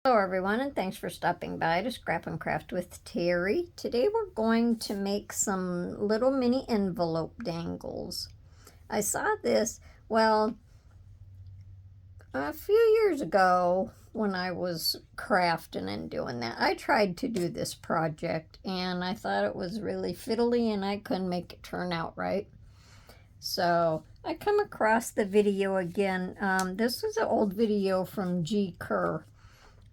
Hello everyone, and thanks for stopping by to Scrap and Craft with Terry. Today we're going to make some little mini envelope dangles. I saw this, well, a few years ago when I was crafting and doing that. I tried to do this project and I thought it was really fiddly and I couldn't make it turn out right. So I come across the video again. This was an old video from G. Kerr.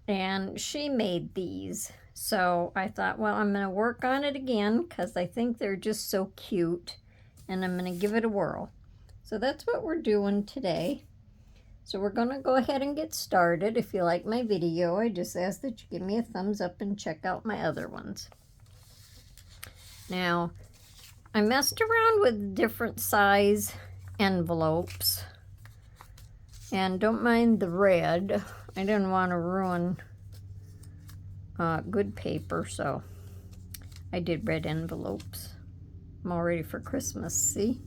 And she made these. So I thought, well, I'm going to work on it again because I think they're just so cute. And I'm going to give it a whirl. So that's what we're doing today. So we're going to go ahead and get started. If you like my video, I just ask that you give me a thumbs up and check out my other ones. Now, I messed around with different size envelopes. And don't mind the red. I didn't want to ruin good paper, so I did red envelopes. I'm all ready for Christmas, see?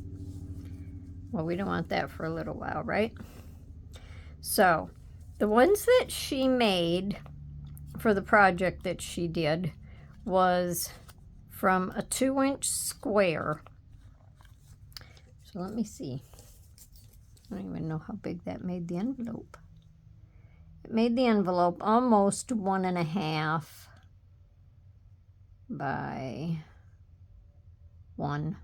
Well, we don't want that for a little while, right? So, the ones that she made for the project that she did was from a 2-inch square. So let me see. I don't even know how big that made the envelope. It made the envelope almost 1.5 by 1.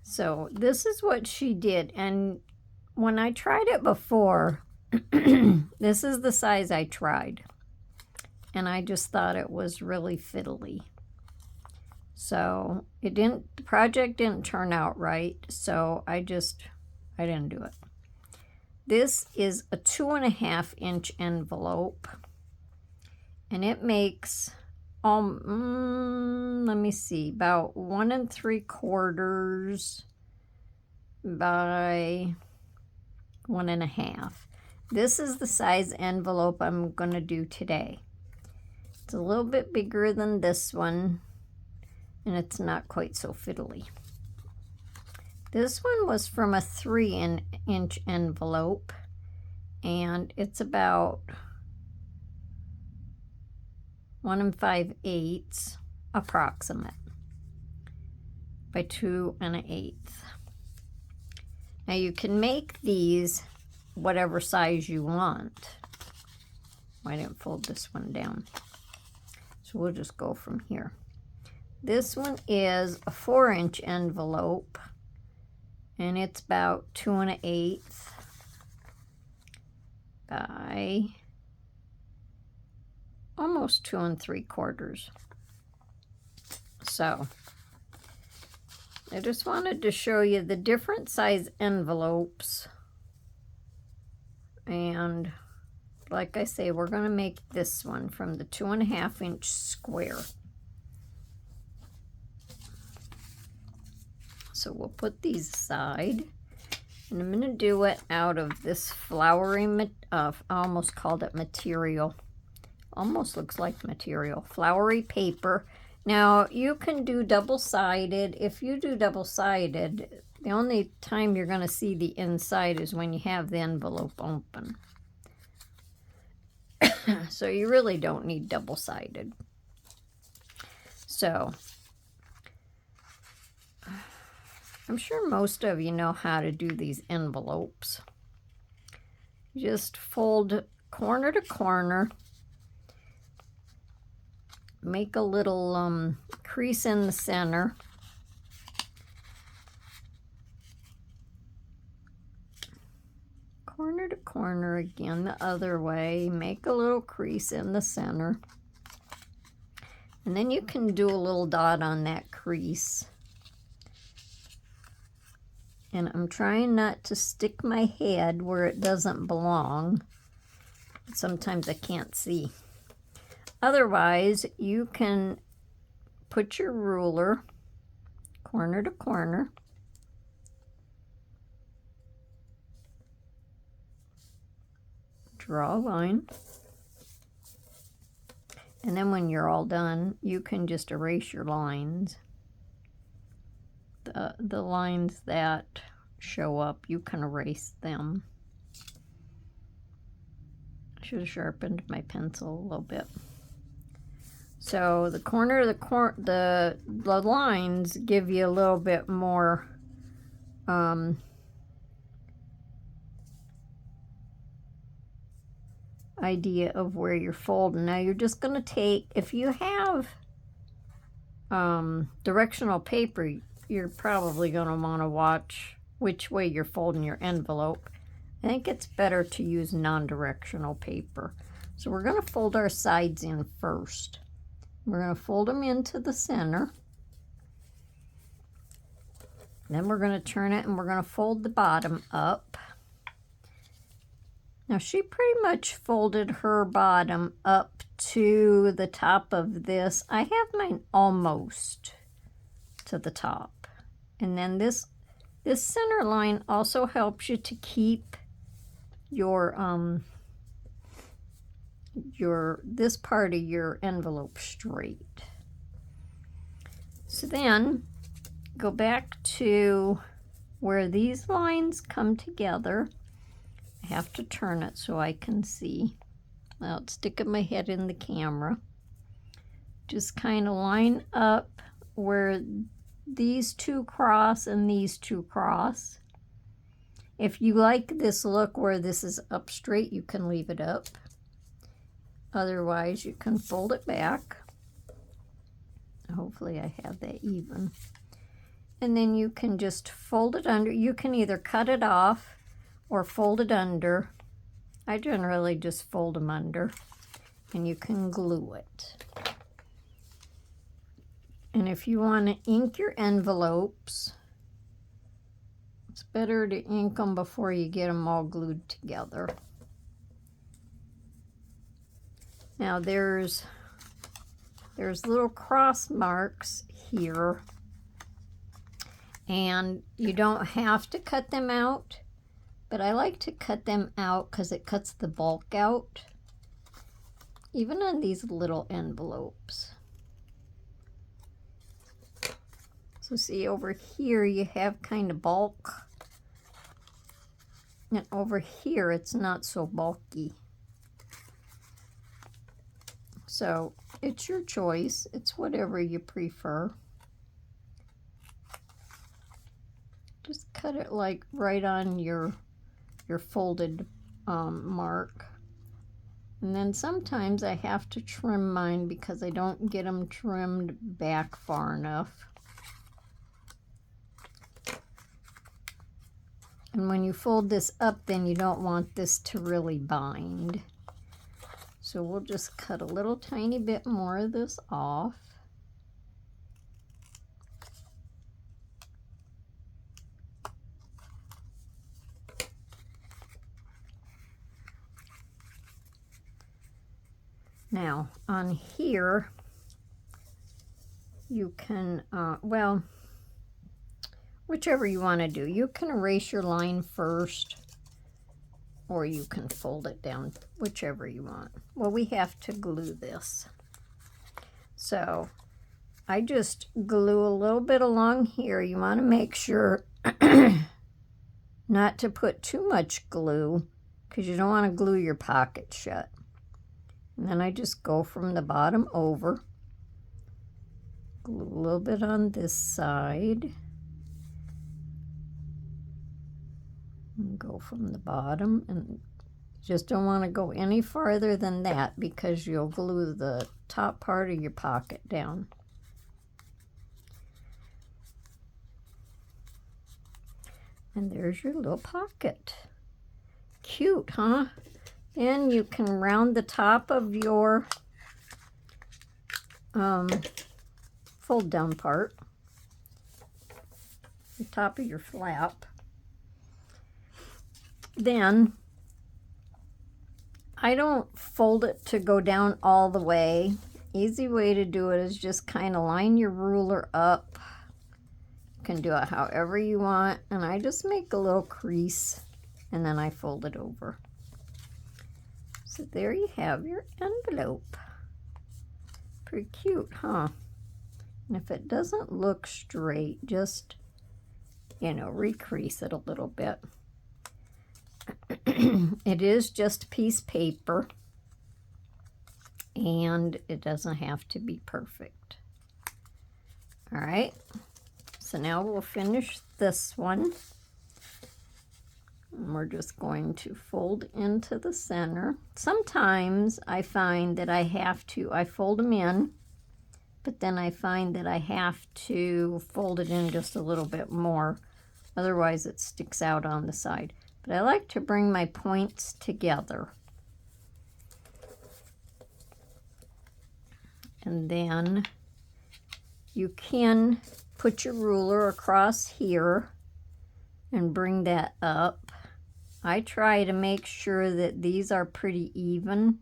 So this is what she did. And when I tried it before, this is the size I tried. And I just thought it was really fiddly. So the project didn't turn out right. So I didn't do it. This is a 2.5-inch envelope, and it makes, let me see, about 1 3/4 by 1.5. This is the size envelope I'm going to do today. It's a little bit bigger than this one, and it's not quite so fiddly. This one was from a 3-inch envelope, and it's about 1 5/8 approximate by 2 1/8. Now you can make these whatever size you want. I didn't fold this one down, so we'll just go from here. This one is a 4-inch envelope, and it's about 2 1/8 by almost 2 3/4. So I just wanted to show you the different size envelopes. And like I say, we're going to make this one from the 2.5-inch square. So we'll put these aside, and I'm going to do it out of this flowery, I almost called it material. Almost looks like material. Flowery paper. Now, you can do double-sided. If you do double-sided, the only time you're going to see the inside is when you have the envelope open. So you really don't need double-sided. So I'm sure most of you know how to do these envelopes. Just fold corner to corner. Make a little crease in the center. Corner to corner again the other way. Make a little crease in the center. And then you can do a little dot on that crease. And I'm trying not to stick my head where it doesn't belong. Sometimes I can't see. Otherwise, you can put your ruler corner to corner. Draw a line. And then when you're all done, you can just erase your lines. The lines that show up, you can erase them. Should have sharpened my pencil a little bit. So the corner of the lines give you a little bit more idea of where you're folding. Now you're just going to take, if you have directional paper, you're probably going to want to watch which way you're folding your envelope. I think it's better to use non-directional paper. So we're going to fold our sides in first. We're going to fold them into the center. Then we're going to turn it and we're going to fold the bottom up. Now she pretty much folded her bottom up to the top of this. I have mine almost to the top. And then this center line also helps you to keep your this part of your envelope straight. So then go back to where these lines come together. I have to turn it so I can see. Without sticking my head in the camera. Just kind of line up where these two cross and these two cross. If you like this look where this is up straight, you can leave it up. Otherwise, you can fold it back. Hopefully I have that even. And then you can just fold it under. You can either cut it off or fold it under. I generally just fold them under. And you can glue it. And if you want to ink your envelopes, it's better to ink them before you get them all glued together. Now there's little cross marks here, and you don't have to cut them out, but I like to cut them out because it cuts the bulk out, even on these little envelopes. So see, over here you have kind of bulk, and over here it's not so bulky. So it's your choice. It's whatever you prefer. Just cut it like right on your folded mark. And then sometimes I have to trim mine because I don't get them trimmed back far enough. And when you fold this up, then you don't want this to really bind. So we'll just cut a little tiny bit more of this off. Now on here, you can, well, whichever you want to do. You can erase your line first, or you can fold it down, whichever you want. Well, we have to glue this. So I just glue a little bit along here. You want to make sure not to put too much glue because you don't want to glue your pocket shut. And then I just go from the bottom over. Glue a little bit on this side. And go from the bottom, and just don't want to go any farther than that because you'll glue the top part of your pocket down. And there's your little pocket. Cute, huh? Then you can round the top of your fold down part, the top of your flap. Then I don't fold it to go down all the way. Easy way to do it is just kind of line your ruler up. You can do it however you want, and I just make a little crease and then I fold it over. So there you have your envelope. Pretty cute, huh? And if it doesn't look straight, just, you know, recrease it a little bit. It is just a piece of paper, and it doesn't have to be perfect. All right, so now we'll finish this one. And we're just going to fold into the center. Sometimes I find that I fold them in, but then I find that I have to fold it in just a little bit more. Otherwise it sticks out on the side. But I like to bring my points together. And then you can put your ruler across here and bring that up. I try to make sure that these are pretty even,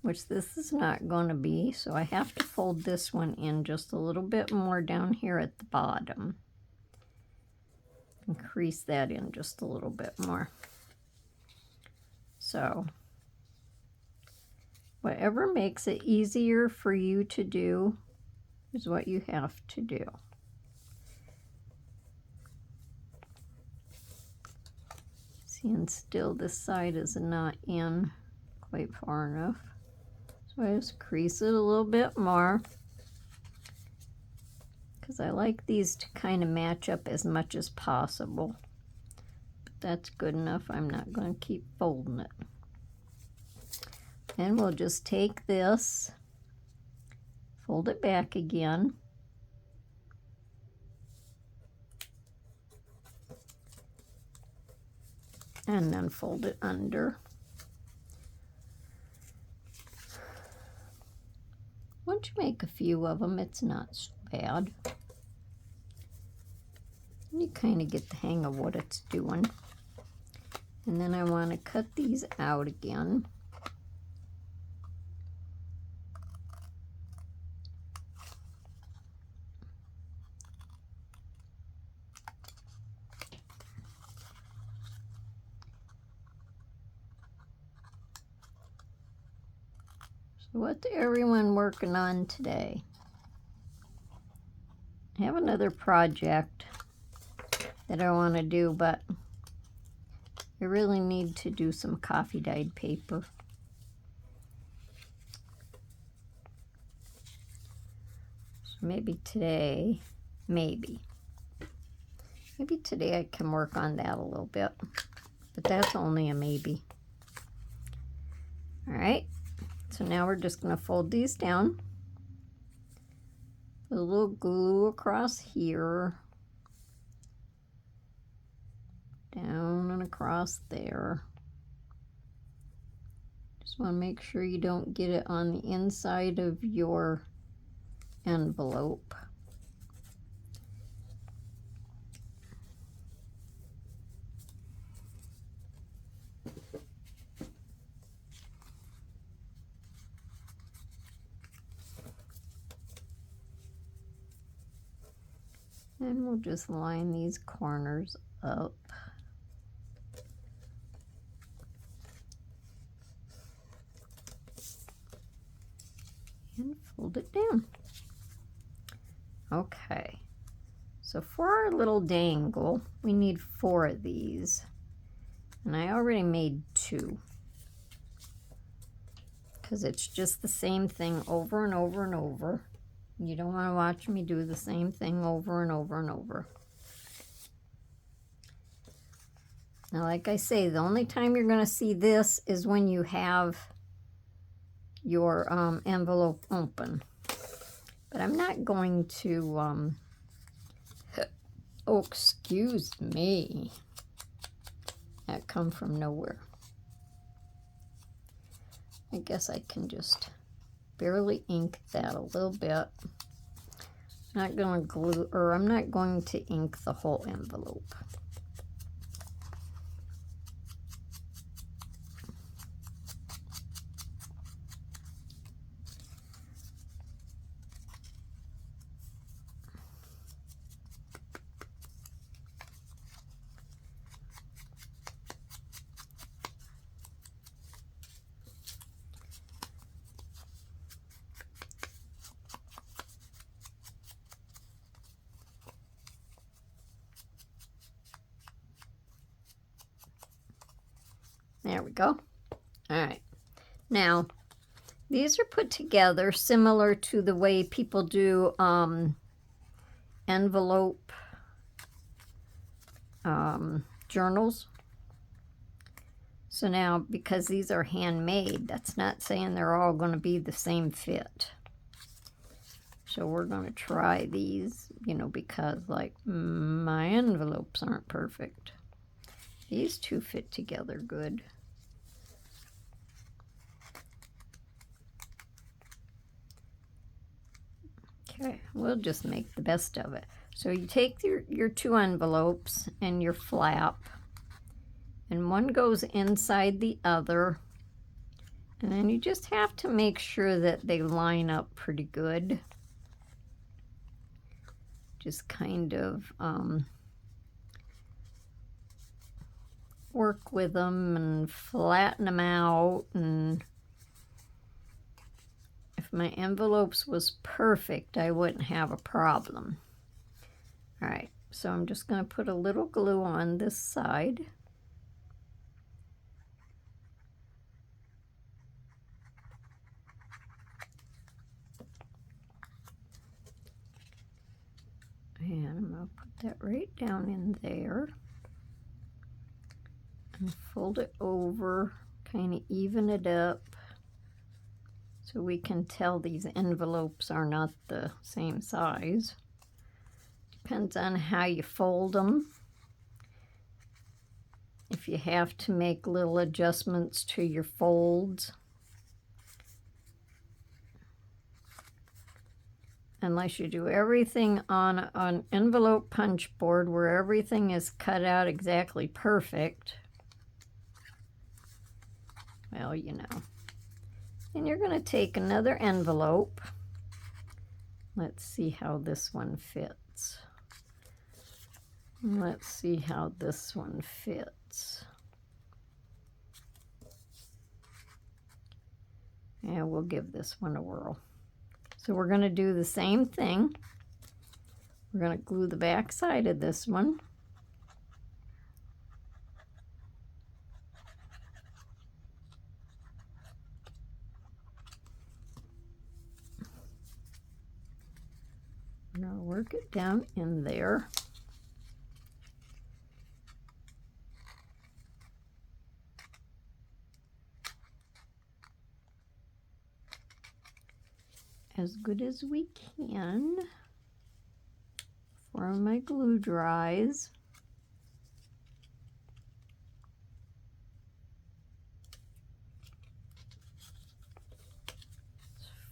which this is not going to be, so I have to fold this one in just a little bit more down here at the bottom. Increase that in just a little bit more. So, whatever makes it easier for you to do is what you have to do. See, and still this side is not in quite far enough. So I just crease it a little bit more, because I like these to kind of match up as much as possible. But that's good enough. I'm not going to keep folding it. And we'll just take this, fold it back again, and then fold it under. Once you make a few of them, it's not so bad. You kind of get the hang of what it's doing. And then I want to cut these out again. So what's everyone working on today? I have another project that I want to do, but I really need to do some coffee dyed paper. So maybe today, maybe today I can work on that a little bit, but that's only a maybe. All right, so now we're just going to fold these down. Put a little glue across here, down and across there. Just want to make sure you don't get it on the inside of your envelope. And we'll just line these corners up. And fold it down. Okay, so for our little dangle, we need 4 of these. And I already made 2. Because it's just the same thing over and over and over. You don't want to watch me do the same thing over and over and over. Now, like I say, the only time you're going to see this is when you have your envelope open. But I'm not going to, oh, excuse me. That come from nowhere. I guess I can just barely ink that a little bit. Not going to glue, or I'm not going to ink the whole envelope. There we go. All right. Now, these are put together similar to the way people do envelope journals. So now, because these are handmade, that's not saying they're all going to be the same fit. So we're going to try these, you know, because like my envelopes aren't perfect. These two fit together good. Okay, we'll just make the best of it. So you take your two envelopes and your flap, and one goes inside the other, and then you just have to make sure that they line up pretty good. Just kind of work with them and flatten them out. And if my envelopes was perfect, I wouldn't have a problem. All right, so I'm just going to put a little glue on this side. And I'm going to put that right down in there. And fold it over, kind of even it up, so we can tell these envelopes are not the same size. Depends on how you fold them. If you have to make little adjustments to your folds. Unless you do everything on an envelope punch board where everything is cut out exactly perfect. Well, you know. And you're going to take another envelope. Let's see how this one fits. Let's see how this one fits. And we'll give this one a whirl. So we're going to do the same thing. We're going to glue the back side of this one. Now work it down in there. As good as we can before my glue dries.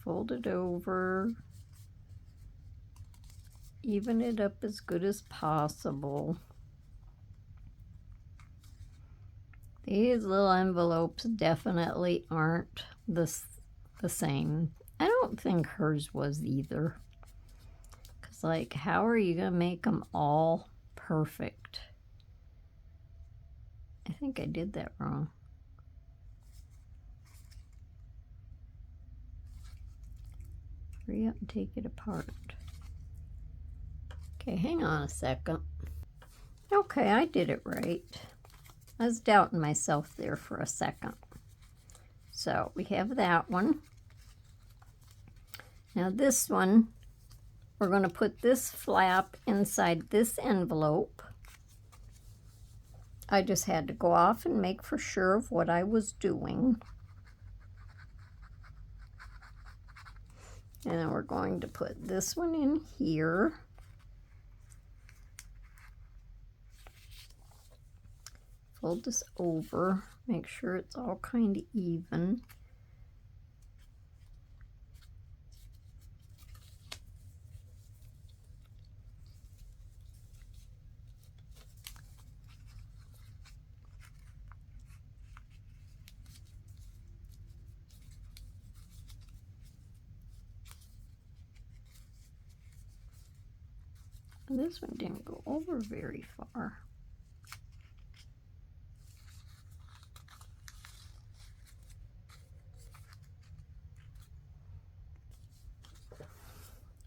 Fold it over, even it up as good as possible. These little envelopes definitely aren't the same. I don't think hers was either. Because, like, how are you going to make them all perfect? I think I did that wrong. Hurry up and take it apart. Okay, hang on a second. Okay, I did it right. I was doubting myself there for a second. So we have that one. Now this one, we're going to put this flap inside this envelope. I just had to go off and make for sure of what I was doing. And then we're going to put this one in here. Fold this over, make sure it's all kind of even. This one didn't go over very far.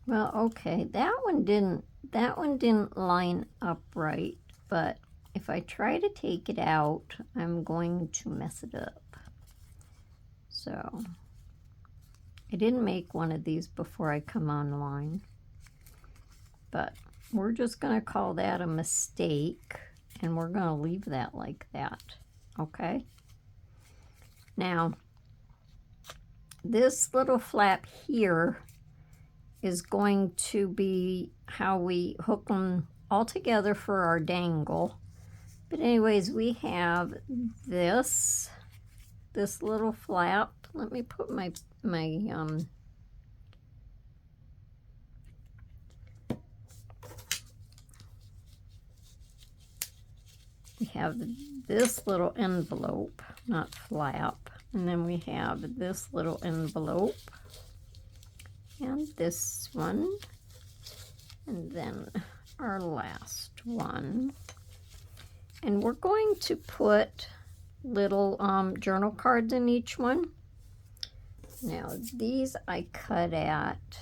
Well, okay, that one didn't line up right, but if I try to take it out, I'm going to mess it up. So I didn't make one of these before I come online, but we're just going to call that a mistake, and we're going to leave that like that, okay? Now, this little flap here is going to be how we hook them all together for our dangle. But anyways, we have this little flap. Let me put my we have this little envelope, not flap, and then we have this little envelope, and this one, and then our last one. And we're going to put little journal cards in each one. Now these I cut at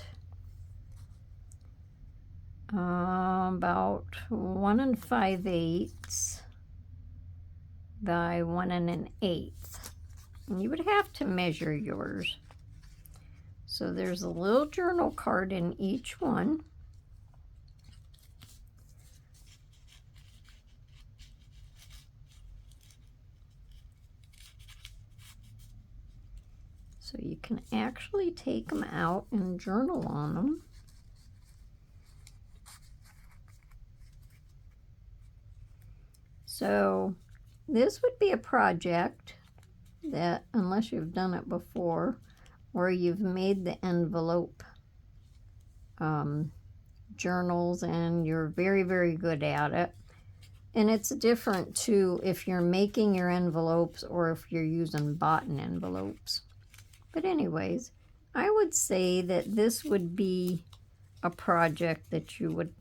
about 1 5/8 by 1 1/8. And you would have to measure yours. So there's a little journal card in each one. So you can actually take them out and journal on them. So this would be a project that, unless you've done it before, or you've made the envelope journals and you're very, very good at it. And it's different too if you're making your envelopes or if you're using bought-in envelopes. But anyways, I would say that this would be a project that you would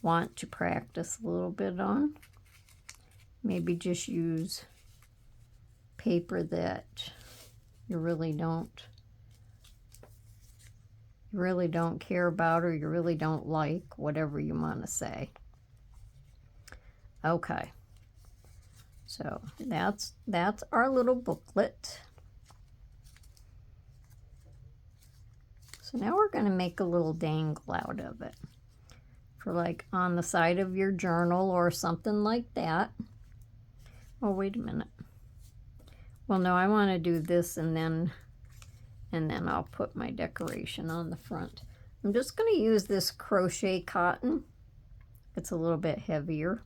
want to practice a little bit on. Maybe just use paper that you really don't care about, or you really don't like, whatever you want to say. Okay, so that's our little booklet. So now we're going to make a little dangle out of it for like on the side of your journal or something like that. Oh, wait a minute. Well, no, I want to do this and then I'll put my decoration on the front. I'm just going to use this crochet cotton. It's a little bit heavier.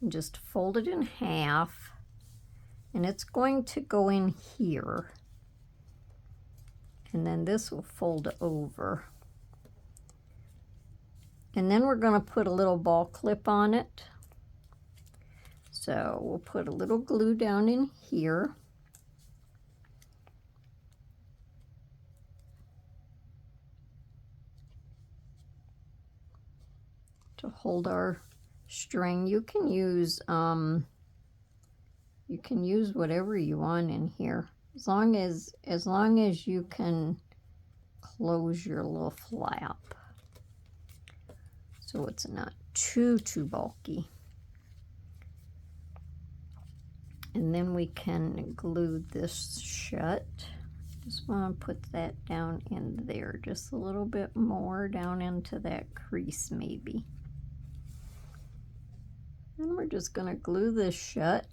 And just fold it in half, and it's going to go in here. And then this will fold over. And then we're going to put a little ball clip on it. So we'll put a little glue down in here. To hold our string. You can use whatever you want in here, as long as you can close your little flap so it's not too bulky. And then we can glue this shut. Just want to put that down in there, just a little bit more down into that crease maybe. And we're just going to glue this shut.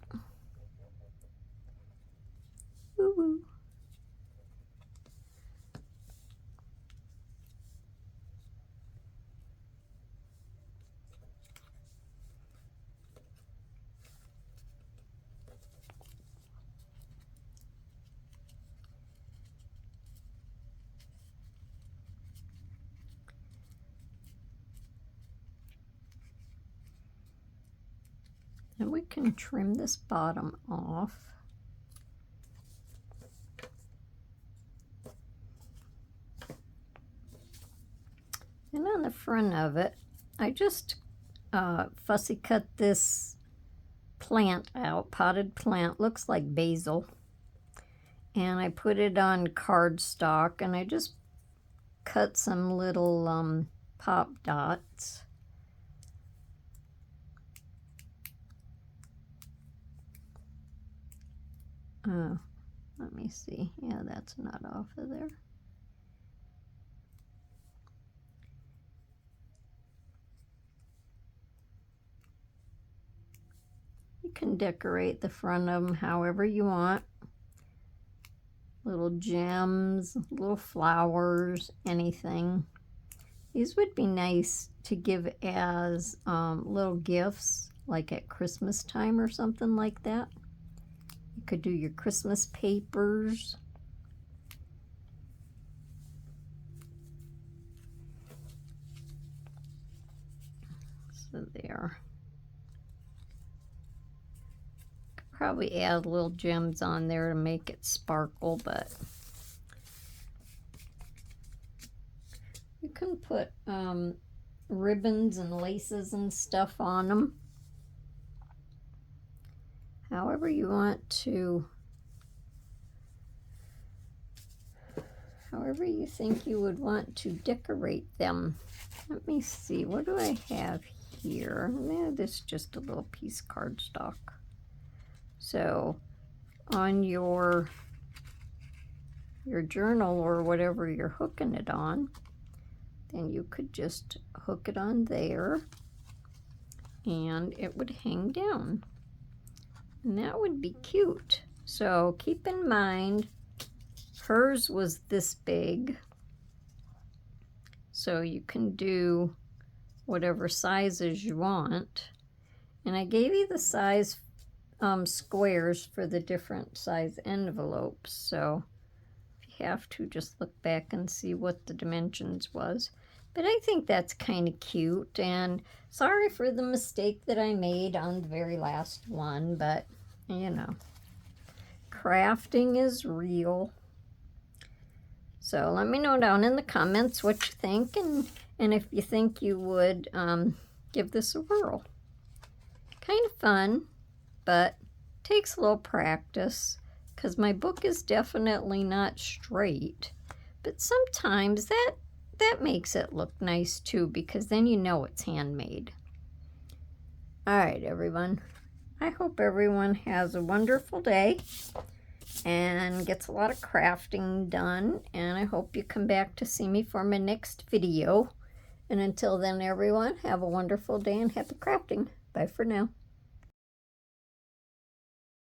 Woo-woo. And we can trim this bottom off. And on the front of it, I just fussy cut this plant out, potted plant, looks like basil. And I put it on cardstock, and I just cut some little pop dots. let me see. Yeah, that's not off of there. You can decorate the front of them however you want. Little gems, little flowers, anything. These would be nice to give as little gifts, like at Christmas time or something like that. You could do your Christmas papers. So there. Could probably add little gems on there to make it sparkle, but you can put ribbons and laces and stuff on them. However you want to, however you think you would want to decorate them. Let me see, what do I have here? Yeah, this is just a little piece of cardstock. So on your journal or whatever you're hooking it on, then you could just hook it on there and it would hang down. And that would be cute. So keep in mind, hers was this big. So you can do whatever sizes you want. And I gave you the size squares for the different size envelopes. So if you have to, just look back and see what the dimensions was. But I think that's kind of cute. And sorry for the mistake that I made on the very last one, but you know, crafting is real. So let me know down in the comments what you think, and if you think you would give this a whirl. Kind of fun, but takes a little practice, because my book is definitely not straight. But sometimes that makes it look nice too, because then you know it's handmade. All right, everyone. I hope everyone has a wonderful day and gets a lot of crafting done, and I hope you come back to see me for my next video. And until then, everyone, have a wonderful day and happy crafting. Bye for now.